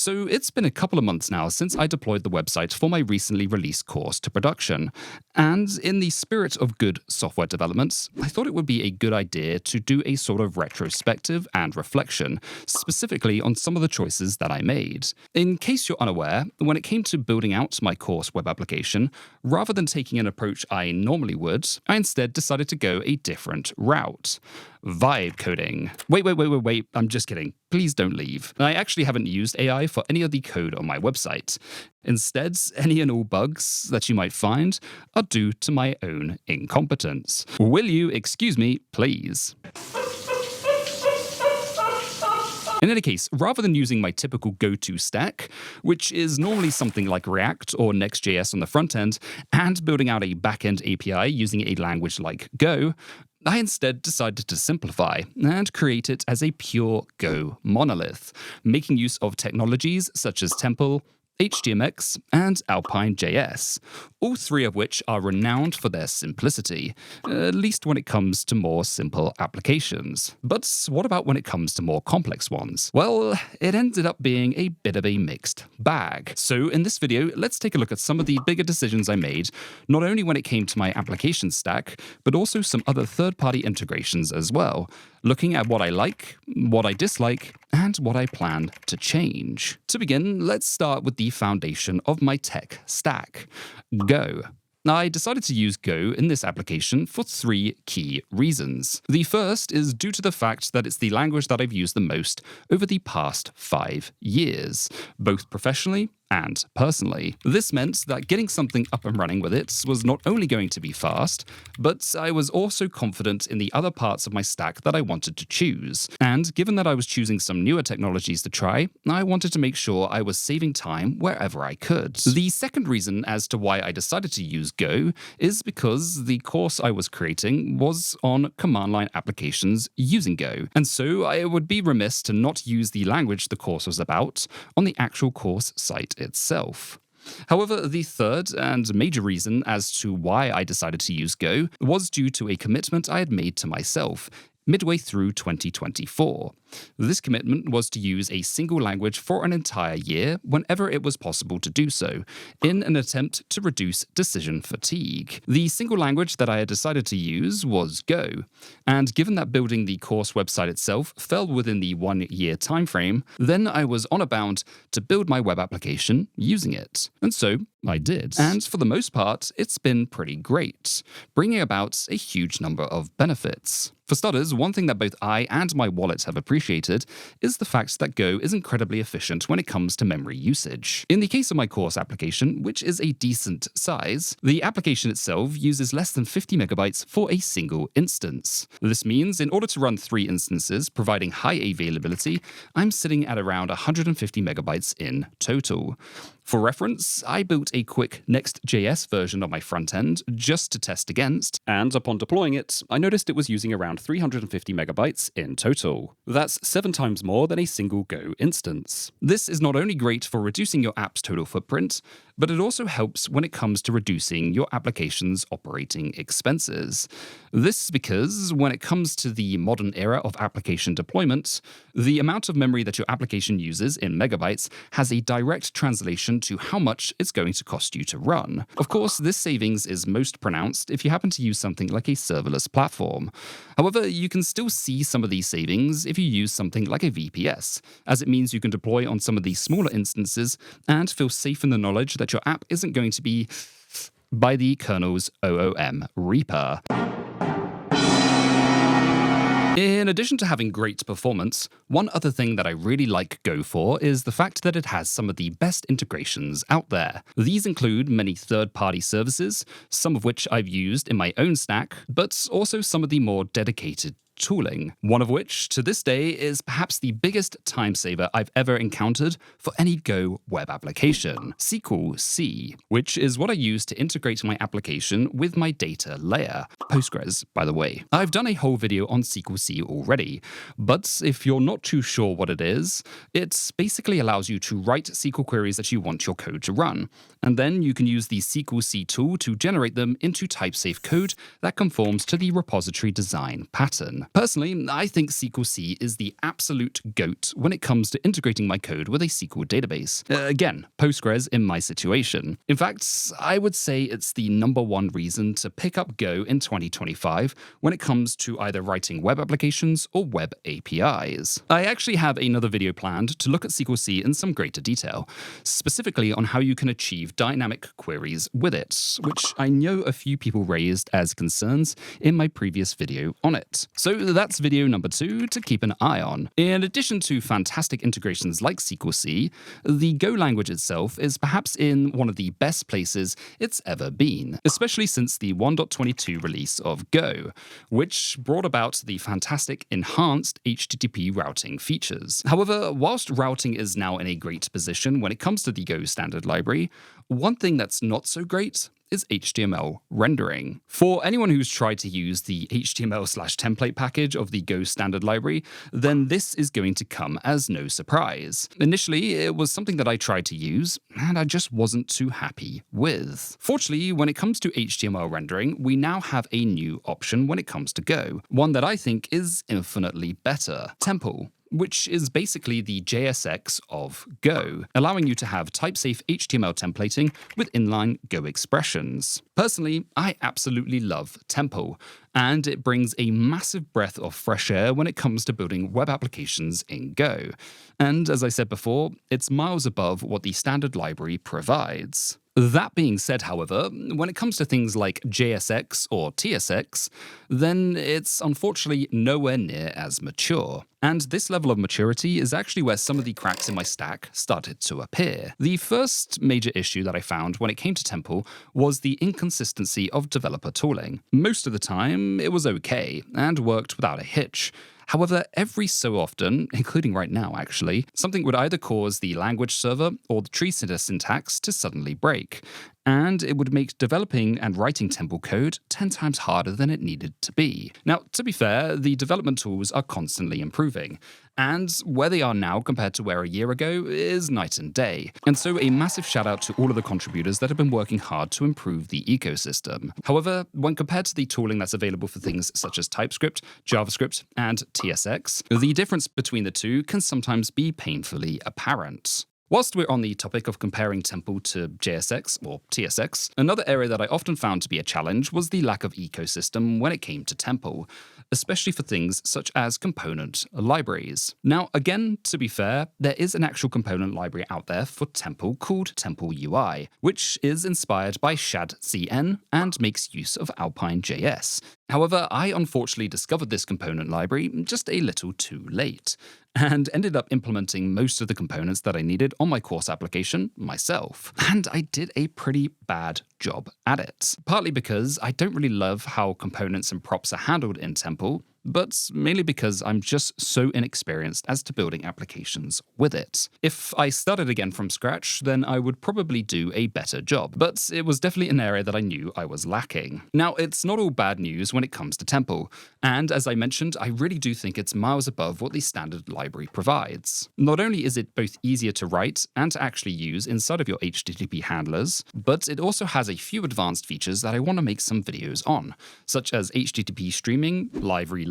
So it's been a couple of months now since I deployed the website for my recently released course to production. And in the spirit of good software development, I thought it would be a good idea to do a sort of retrospective and reflection, specifically on some of the choices that I made. In case you're unaware, when it came to building out my course web application, rather than taking an approach I normally would, I instead decided to go a different route. Vibe coding. Wait, I'm just kidding. Please don't leave. I actually haven't used AI for any of the code on my website. Instead, any and all bugs that you might find are due to my own incompetence. Will you excuse me, please? In any case, rather than using my typical go-to stack, which is normally something like React or Next.js on the front end, and building out a back-end API using a language like Go, I instead decided to simplify and create it as a pure Go monolith, making use of technologies such as Temple, HTMX, and Alpine.JS, all three of which are renowned for their simplicity, at least when it comes to more simple applications. But what about when it comes to more complex ones? Well, it ended up being a bit of a mixed bag. So in this video, let's take a look at some of the bigger decisions I made, not only when it came to my application stack, but also some other third-party integrations as well, looking at what I like, what I dislike, and what I plan to change. To begin, let's start with the foundation of my tech stack, Go. I decided to use Go in this application for three key reasons. The first is due to the fact that it's the language that I've used the most over the past 5 years, both professionally and personally. This meant that getting something up and running with it was not only going to be fast, but I was also confident in the other parts of my stack that I wanted to choose. And given that I was choosing some newer technologies to try, I wanted to make sure I was saving time wherever I could. The second reason as to why I decided to use Go is because the course I was creating was on command line applications using Go. And so I would be remiss to not use the language the course was about on the actual course site itself. However, the third and major reason as to why I decided to use Go was due to a commitment I had made to myself midway through 2024. This commitment was to use a single language for an entire year whenever it was possible to do so, in an attempt to reduce decision fatigue. The single language that I had decided to use was Go, and given that building the course website itself fell within the 1-year timeframe, then I was on a bound to build my web application using it. And so I did. And for the most part, it's been pretty great, bringing about a huge number of benefits. For starters, one thing that both I and my wallet have appreciated is the fact that Go is incredibly efficient when it comes to memory usage. In the case of my course application, which is a decent size, the application itself uses less than 50 megabytes for a single instance. This means in order to run 3 instances providing high availability, I'm sitting at around 150 megabytes in total. For reference, I built a quick Next.js version of my front end just to test against, and upon deploying it, I noticed it was using around 350 megabytes in total. That's 7 times more than a single Go instance. This is not only great for reducing your app's total footprint, but it also helps when it comes to reducing your application's operating expenses. This is because when it comes to the modern era of application deployment, the amount of memory that your application uses in megabytes has a direct translation to how much it's going to cost you to run. Of course, this savings is most pronounced if you happen to use something like a serverless platform. However, you can still see some of these savings if you use something like a VPS, as it means you can deploy on some of these smaller instances and feel safe in the knowledge that your app isn't going to be by the kernel's OOM Reaper. In addition to having great performance, one other thing that I really like Go for is the fact that it has some of the best integrations out there. These include many third-party services, some of which I've used in my own stack, but also some of the more dedicated tooling, one of which, to this day, is perhaps the biggest time saver I've ever encountered for any Go web application, SQLc, which is what I use to integrate my application with my data layer, Postgres, by the way. I've done a whole video on SQLc already. But if you're not too sure what it is, it basically allows you to write SQL queries that you want your code to run. And then you can use the SQLc tool to generate them into type-safe code that conforms to the repository design pattern. Personally, I think SQLc is the absolute GOAT when it comes to integrating my code with a SQL database. Again, Postgres in my situation. In fact, I would say it's the #1 reason to pick up Go in 2025 when it comes to either writing web applications or web APIs. I actually have another video planned to look at SQLc in some greater detail, specifically on how you can achieve dynamic queries with it, which I know a few people raised as concerns in my previous video on it. So that's video #2 to keep an eye on. In addition to fantastic integrations like SQLc, the Go language itself is perhaps in one of the best places it's ever been, especially since the 1.22 release of Go, which brought about the fantastic enhanced HTTP routing features. However, whilst routing is now in a great position when it comes to the Go standard library, one thing that's not so great is HTML rendering. For anyone who's tried to use the HTML/template package of the Go standard library, then this is going to come as no surprise. Initially, it was something that I tried to use, and I just wasn't too happy with. Fortunately, when it comes to HTML rendering, we now have a new option when it comes to Go, one that I think is infinitely better: Temple, which is basically the JSX of Go, allowing you to have type-safe HTML templating with inline Go expressions. Personally, I absolutely love Temple, and it brings a massive breath of fresh air when it comes to building web applications in Go. And as I said before, it's miles above what the standard library provides. That being said, however, when it comes to things like JSX or TSX, then it's unfortunately nowhere near as mature. And this level of maturity is actually where some of the cracks in my stack started to appear. The first major issue that I found when it came to Temple was the inconsistency of developer tooling. Most of the time, it was okay and worked without a hitch. However, every so often, including right now actually, something would either cause the language server or the tree syntax to suddenly break, and it would make developing and writing Temple code 10 times harder than it needed to be. Now, to be fair, the development tools are constantly improving, and where they are now compared to where a year ago is night and day. And so a massive shout out to all of the contributors that have been working hard to improve the ecosystem. However, when compared to the tooling that's available for things such as TypeScript, JavaScript, and TSX, the difference between the two can sometimes be painfully apparent. Whilst we're on the topic of comparing Temple to JSX or TSX, another area that I often found to be a challenge was the lack of ecosystem when it came to Temple, especially for things such as component libraries. Now, again, to be fair, there is an actual component library out there for Temple called Temple UI, which is inspired by ShadCN and makes use of Alpine.JS. However, I unfortunately discovered this component library just a little too late, and ended up implementing most of the components that I needed on my course application myself. And I did a pretty bad job at it, partly because I don't really love how components and props are handled in Temple, but mainly because I'm just so inexperienced as to building applications with it. If I started again from scratch, then I would probably do a better job, but it was definitely an area that I knew I was lacking. Now, it's not all bad news when it comes to Temple, and as I mentioned, I really do think it's miles above what the standard library provides. Not only is it both easier to write and to actually use inside of your HTTP handlers, but it also has a few advanced features that I want to make some videos on, such as HTTP streaming, live reloading,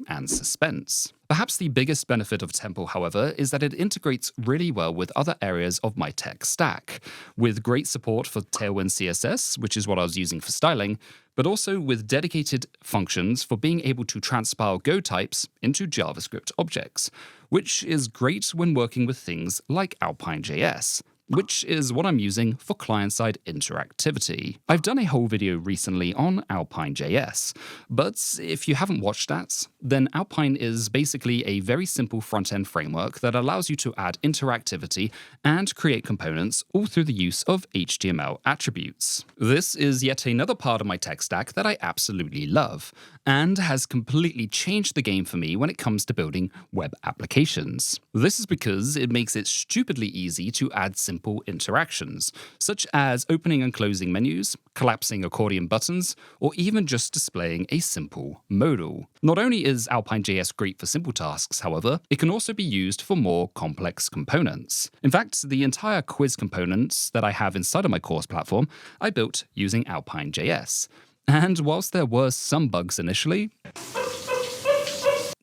and suspense. Perhaps the biggest benefit of Temple, however, is that it integrates really well with other areas of my tech stack, with great support for Tailwind CSS, which is what I was using for styling, but also with dedicated functions for being able to transpile Go types into JavaScript objects, which is great when working with things like Alpine.JS, which is what I'm using for client-side interactivity. I've done a whole video recently on Alpine.JS, but if you haven't watched that, then Alpine is basically a very simple front-end framework that allows you to add interactivity and create components all through the use of HTML attributes. This is yet another part of my tech stack that I absolutely love, and has completely changed the game for me when it comes to building web applications. This is because it makes it stupidly easy to add simple interactions, such as opening and closing menus, collapsing accordion buttons, or even just displaying a simple modal. Not only is is Alpine.JS great for simple tasks, however, it can also be used for more complex components. In fact, the entire quiz components that I have inside of my course platform, I built using Alpine.JS. And whilst there were some bugs initially,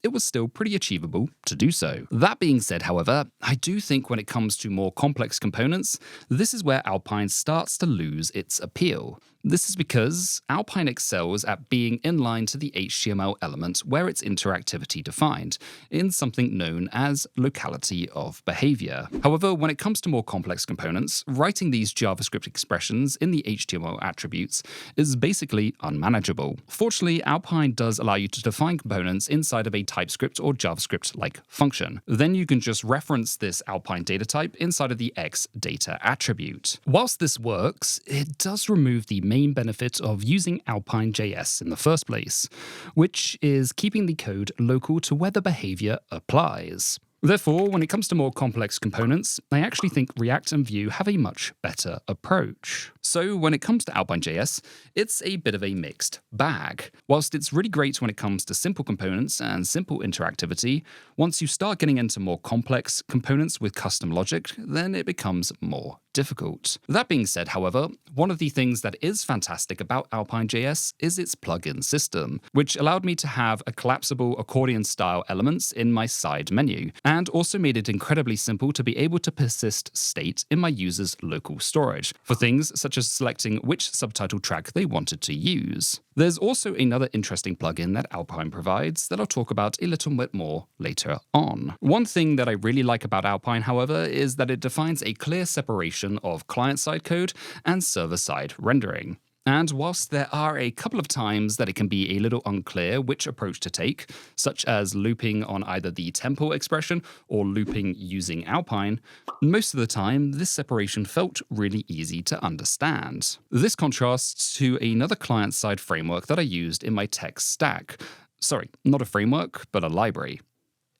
it was still pretty achievable to do so. That being said, however, I do think when it comes to more complex components, this is where Alpine starts to lose its appeal. This is because Alpine excels at being inline to the HTML element where its interactivity defined, in something known as locality of behavior. However, when it comes to more complex components, writing these JavaScript expressions in the HTML attributes is basically unmanageable. Fortunately, Alpine does allow you to define components inside of a TypeScript or JavaScript-like function. Then you can just reference this Alpine data type inside of the xData attribute. Whilst this works, it does remove the main benefit of using Alpine.JS in the first place, which is keeping the code local to where the behavior applies. Therefore, when it comes to more complex components, I actually think React and Vue have a much better approach. So when it comes to Alpine.JS, it's a bit of a mixed bag. Whilst it's really great when it comes to simple components and simple interactivity, once you start getting into more complex components with custom logic, then it becomes more difficult. That being said, however, one of the things that is fantastic about Alpine.JS is its plugin system, which allowed me to have a collapsible accordion-style elements in my side menu, and also made it incredibly simple to be able to persist state in my user's local storage, for things such as selecting which subtitle track they wanted to use. There's also another interesting plugin that Alpine provides that I'll talk about a little bit more later on. One thing that I really like about Alpine, however, is that it defines a clear separation of client-side code and server-side rendering. And whilst there are a couple of times that it can be a little unclear which approach to take, such as looping on either the temple expression or looping using Alpine, most of the time this separation felt really easy to understand. This contrasts to another client-side framework that I used in my tech stack. Sorry, not a framework, but a library.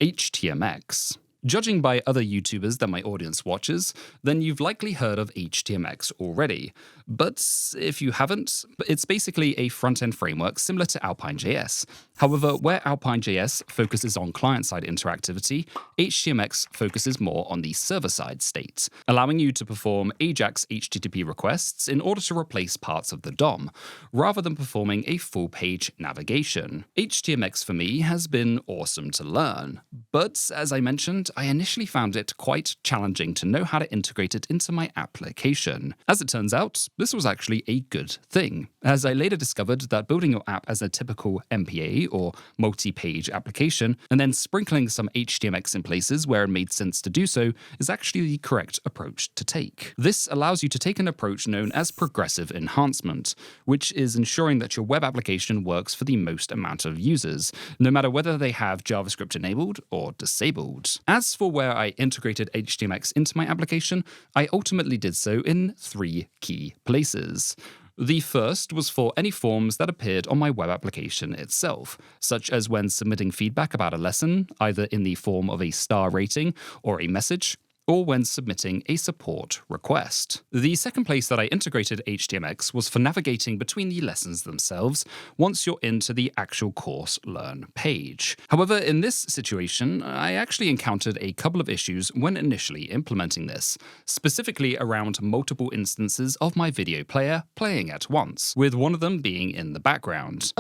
HTMX. Judging by other YouTubers that my audience watches, then you've likely heard of HTMX already. But if you haven't, it's basically a front-end framework similar to Alpine.JS. However, where Alpine.JS focuses on client-side interactivity, HTMX focuses more on the server-side state, allowing you to perform AJAX HTTP requests in order to replace parts of the DOM, rather than performing a full-page navigation. HTMX for me has been awesome to learn, but as I mentioned, I initially found it quite challenging to know how to integrate it into my application. As it turns out, this was actually a good thing, as I later discovered that building your app as a typical MPA or multi-page application, and then sprinkling some HTMX in places where it made sense to do so, is actually the correct approach to take. This allows you to take an approach known as progressive enhancement, which is ensuring that your web application works for the most amount of users, no matter whether they have JavaScript enabled or disabled. As for where I integrated HTMX into my application, I ultimately did so in 3 key places. The first was for any forms that appeared on my web application itself, such as when submitting feedback about a lesson, either in the form of a star rating or a message, or when submitting a support request. The second place that I integrated HTMX was for navigating between the lessons themselves once you're into the actual course learn page. However, in this situation, I actually encountered a couple of issues when initially implementing this, specifically around multiple instances of my video player playing at once, with one of them being in the background.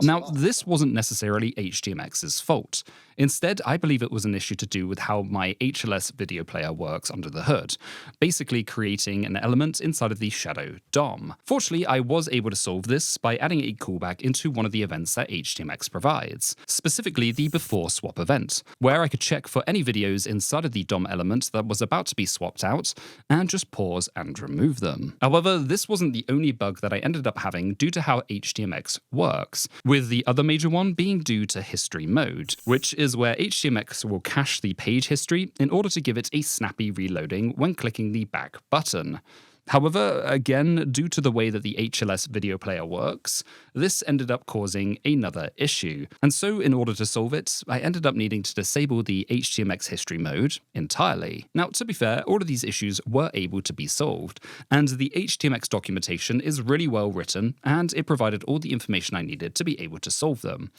Now, this wasn't necessarily HTMX's fault. Instead, I believe it was an issue to do with how my HLS video player works under the hood, basically creating an element inside of the shadow DOM. Fortunately, I was able to solve this by adding a callback into one of the events that HTMX provides, specifically the before swap event, where I could check for any videos inside of the DOM element that was about to be swapped out and just pause and remove them. However, this wasn't the only bug that I ended up having due to how HTMX works, with the other major one being due to history mode, which is where HTMX will cache the page history in order to give it a snappy reloading when clicking the back button. However, again, due to the way that the HLS video player works, this ended up causing another issue. And so in order to solve it, I ended up needing to disable the HTMX history mode entirely. Now, to be fair, all of these issues were able to be solved, and the HTMX documentation is really well written, and it provided all the information I needed to be able to solve them.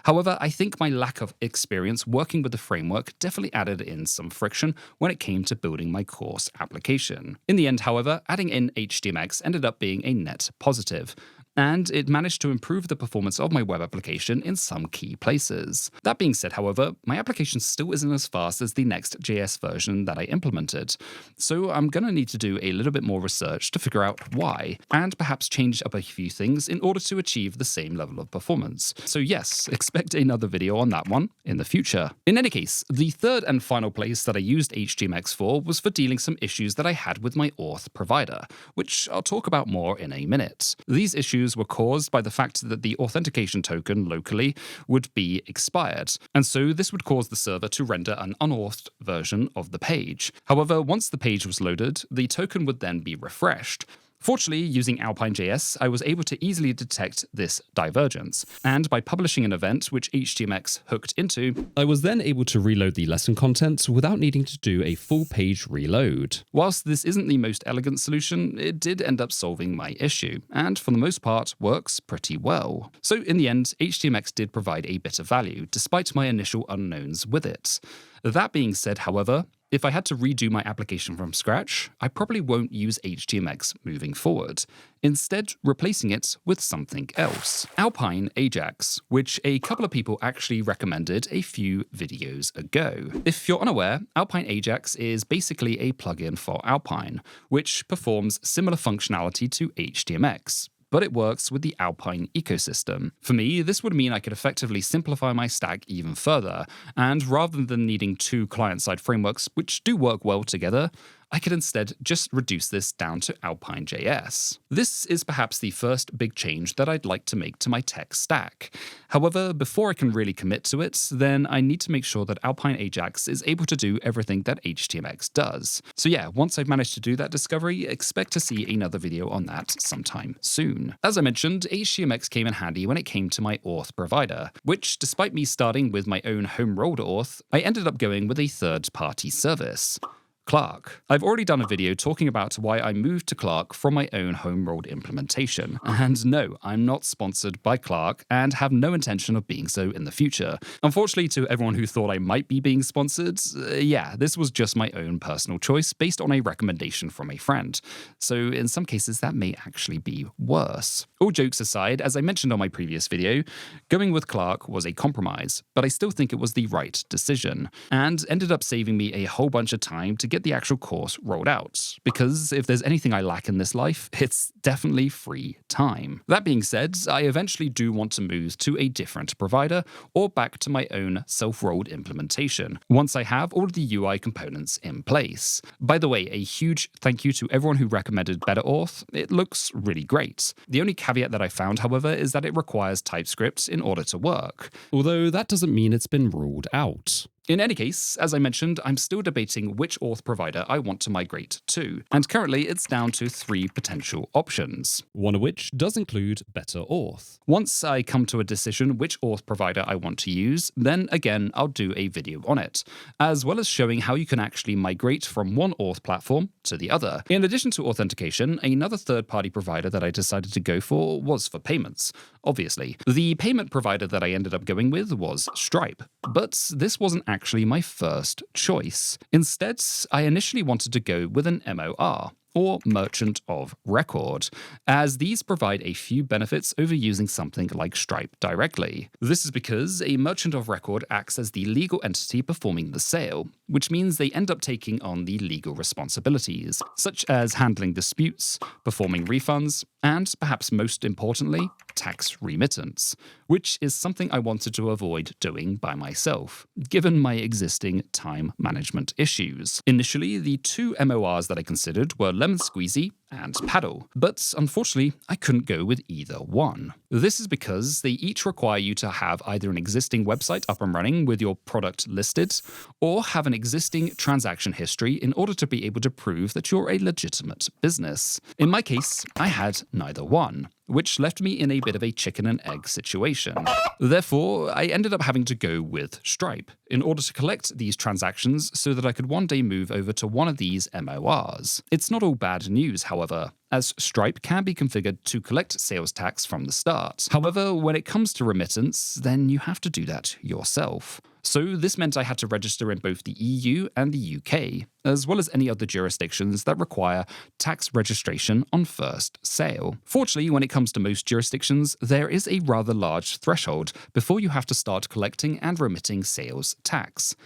However, I think my lack of experience working with the framework definitely added in some friction when it came to building my course application. In the end, however, adding in HTMX ended up being a net positive, and it managed to improve the performance of my web application in some key places. That being said, however, my application still isn't as fast as the Next.js version that I implemented, so I'm going to need to do a little bit more research to figure out why, and perhaps change up a few things in order to achieve the same level of performance. So yes, expect another video on that one in the future. In any case, the third and final place that I used HTMX for was for dealing some issues that I had with my Auth provider, which I'll talk about more in a minute. These issues were caused by the fact that the authentication token locally would be expired, and so this would cause the server to render an unauthed version of the page. However, once the page was loaded, the token would then be refreshed. Fortunately, using Alpine.JS, I was able to easily detect this divergence, and by publishing an event which HTMX hooked into, I was then able to reload the lesson content without needing to do a full page reload. Whilst this isn't the most elegant solution, it did end up solving my issue, and for the most part works pretty well. So in the end, HTMX did provide a bit of value, despite my initial unknowns with it. That being said, however, if I had to redo my application from scratch, I probably won't use HTMX moving forward, instead replacing it with something else. Alpine.JS, which a couple of people actually recommended a few videos ago. If you're unaware, Alpine.JS is basically a plugin for Alpine, which performs similar functionality to HTMX, but it works with the Alpine ecosystem. For me, this would mean I could effectively simplify my stack even further, and rather than needing two client-side frameworks which do work well together, I could instead just reduce this down to Alpine.JS. This is perhaps the first big change that I'd like to make to my tech stack. However, before I can really commit to it, then I need to make sure that Alpine.JS is able to do everything that HTMX does. So yeah, once I've managed to do that discovery, expect to see another video on that sometime soon. As I mentioned, HTMX came in handy when it came to my Auth provider, which, despite me starting with my own home-rolled Auth, I ended up going with a third-party service. Clark. I've already done a video talking about why I moved to Clark from my own home-rolled implementation. And no, I'm not sponsored by Clark and have no intention of being so in the future. Unfortunately, to everyone who thought I might be being sponsored, yeah, this was just my own personal choice based on a recommendation from a friend. So in some cases, that may actually be worse. All jokes aside, as I mentioned on my previous video, going with Clark was a compromise, but I still think it was the right decision, and ended up saving me a whole bunch of time to get the actual course rolled out, because if there's anything I lack in this life, it's definitely free time. That being said, I eventually do want to move to a different provider or back to my own self-rolled implementation, once I have all of the UI components in place. By the way, a huge thank you to everyone who recommended Better Auth. It looks really great. The only caveat that I found, however, is that it requires TypeScript in order to work, although that doesn't mean it's been ruled out. In any case, as I mentioned, I'm still debating which Auth provider I want to migrate to, and currently it's down to 3 potential options, one of which does include Better Auth. Once I come to a decision which Auth provider I want to use, then again I'll do a video on it, as well as showing how you can actually migrate from one Auth platform to the other. In addition to authentication, another third-party provider that I decided to go for was for payments, obviously. The payment provider that I ended up going with was Stripe, but this wasn't actually my first choice. Instead, I initially wanted to go with an MOR, or Merchant of Record, as these provide a few benefits over using something like Stripe directly. This is because a Merchant of Record acts as the legal entity performing the sale, which means they end up taking on the legal responsibilities, such as handling disputes, performing refunds, and perhaps most importantly, tax remittance, which is something I wanted to avoid doing by myself, given my existing time management issues. Initially, the 2 MORs that I considered were Lemon Squeezy and Paddle, but unfortunately, I couldn't go with either one. This is because they each require you to have either an existing website up and running with your product listed, or have an existing transaction history in order to be able to prove that you're a legitimate business. In my case, I had neither one, which left me in a bit of a chicken and egg situation. Therefore, I ended up having to go with Stripe in order to collect these transactions so that I could one day move over to one of these MORs. It's not all bad news, however, as Stripe can be configured to collect sales tax from the start. However, when it comes to remittance, then you have to do that yourself. So this meant I had to register in both the EU and the UK, as well as any other jurisdictions that require tax registration on first sale. Fortunately, when it comes to most jurisdictions, there is a rather large threshold before you have to start collecting and remitting sales tax.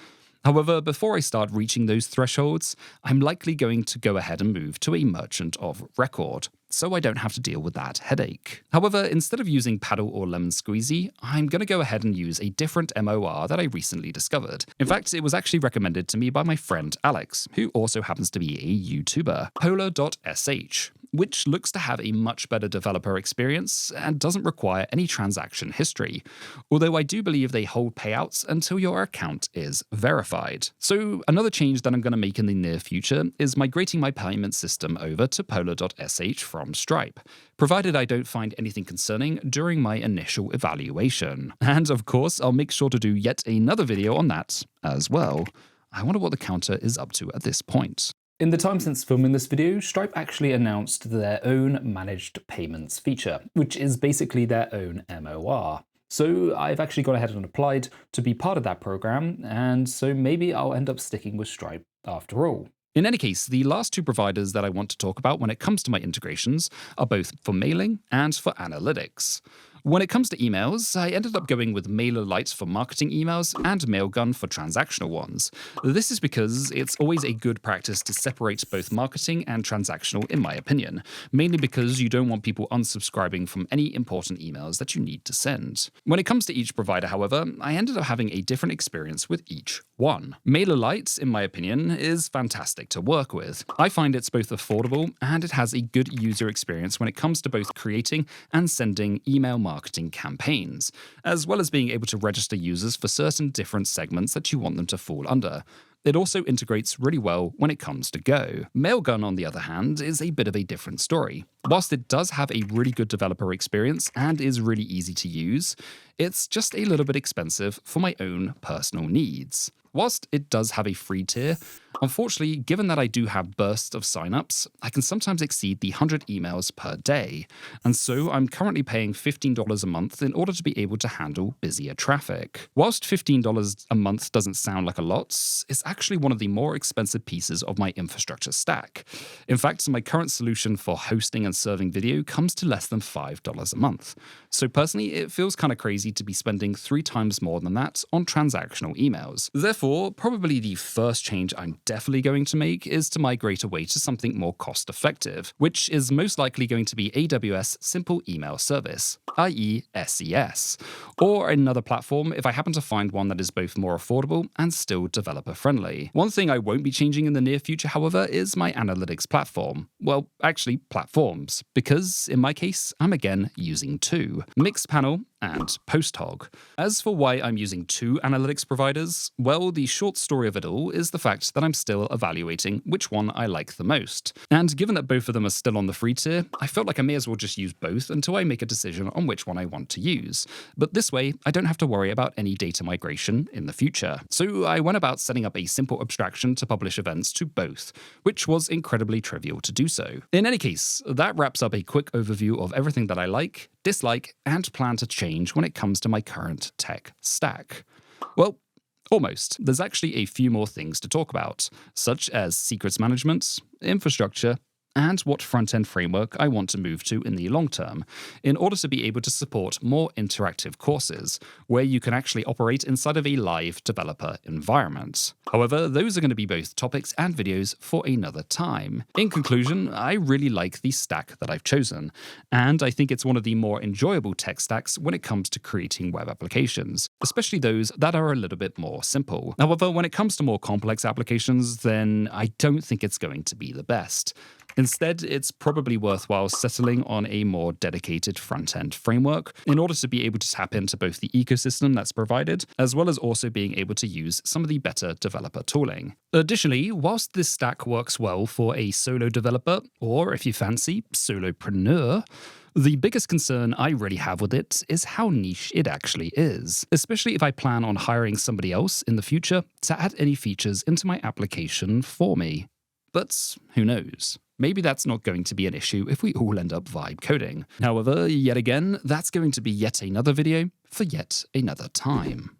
However, before I start reaching those thresholds, I'm likely going to go ahead and move to a merchant of record, so I don't have to deal with that headache. However, instead of using Paddle or Lemon Squeezy, I'm going to go ahead and use a different MOR that I recently discovered. In fact, it was actually recommended to me by my friend Alex, who also happens to be a YouTuber, Polar.sh, which looks to have a much better developer experience and doesn't require any transaction history, although I do believe they hold payouts until your account is verified. So another change that I'm going to make in the near future is migrating my payment system over to Polar.sh from Stripe, provided I don't find anything concerning during my initial evaluation. And of course, I'll make sure to do yet another video on that as well. I wonder what the counter is up to at this point. In the time since filming this video, Stripe actually announced their own managed payments feature, which is basically their own MOR. So I've actually gone ahead and applied to be part of that program, and so maybe I'll end up sticking with Stripe after all. In any case, the last two providers that I want to talk about when it comes to my integrations are both for mailing and for analytics. When it comes to emails, I ended up going with MailerLite for marketing emails and Mailgun for transactional ones. This is because it's always a good practice to separate both marketing and transactional, in my opinion, mainly because you don't want people unsubscribing from any important emails that you need to send. When it comes to each provider, however, I ended up having a different experience with each one. MailerLite, in my opinion, is fantastic to work with. I find it's both affordable and it has a good user experience when it comes to both creating and sending email marketing campaigns, as well as being able to register users for certain different segments that you want them to fall under. It also integrates really well when it comes to Go. Mailgun, on the other hand, is a bit of a different story. Whilst it does have a really good developer experience and is really easy to use, it's just a little bit expensive for my own personal needs. Whilst it does have a free tier, unfortunately, given that I do have bursts of signups, I can sometimes exceed the 100 emails per day, and so I'm currently paying $15 a month in order to be able to handle busier traffic. Whilst $15 a month doesn't sound like a lot, it's actually one of the more expensive pieces of my infrastructure stack. In fact, my current solution for hosting and serving video comes to less than $5 a month. So personally, it feels kind of crazy to be spending 3 times more than that on transactional emails. Therefore, probably the first change I'm definitely going to make is to migrate away to something more cost-effective, which is most likely going to be AWS Simple Email Service, i.e. SES, or another platform if I happen to find one that is both more affordable and still developer-friendly. One thing I won't be changing in the near future, however, is my analytics platform. Well, actually, platforms, because in my case, I'm again using 2, Mixpanel and PostHog. As for why I'm using 2 analytics providers, well, the short story of it all is the fact that I'm still evaluating which one I like the most. And given that both of them are still on the free tier, I felt like I may as well just use both until I make a decision on which one I want to use. But this way, I don't have to worry about any data migration in the future. So I went about setting up a simple abstraction to publish events to both, which was incredibly trivial to do so. In any case, that wraps up a quick overview of everything that I like, dislike, and plan to change when it comes to my current tech stack. Well, almost. There's actually a few more things to talk about, such as secrets management, infrastructure, and what front-end framework I want to move to in the long term, in order to be able to support more interactive courses, where you can actually operate inside of a live developer environment. However, those are going to be both topics and videos for another time. In conclusion, I really like the stack that I've chosen, and I think it's one of the more enjoyable tech stacks when it comes to creating web applications, especially those that are a little bit more simple. However, when it comes to more complex applications, then I don't think it's going to be the best. In Instead, it's probably worthwhile settling on a more dedicated front-end framework in order to be able to tap into both the ecosystem that's provided, as well as also being able to use some of the better developer tooling. Additionally, whilst this stack works well for a solo developer, or if you fancy, solopreneur, the biggest concern I really have with it is how niche it actually is, especially if I plan on hiring somebody else in the future to add any features into my application for me. But who knows? Maybe that's not going to be an issue if we all end up vibe coding. However, yet again, that's going to be yet another video for yet another time.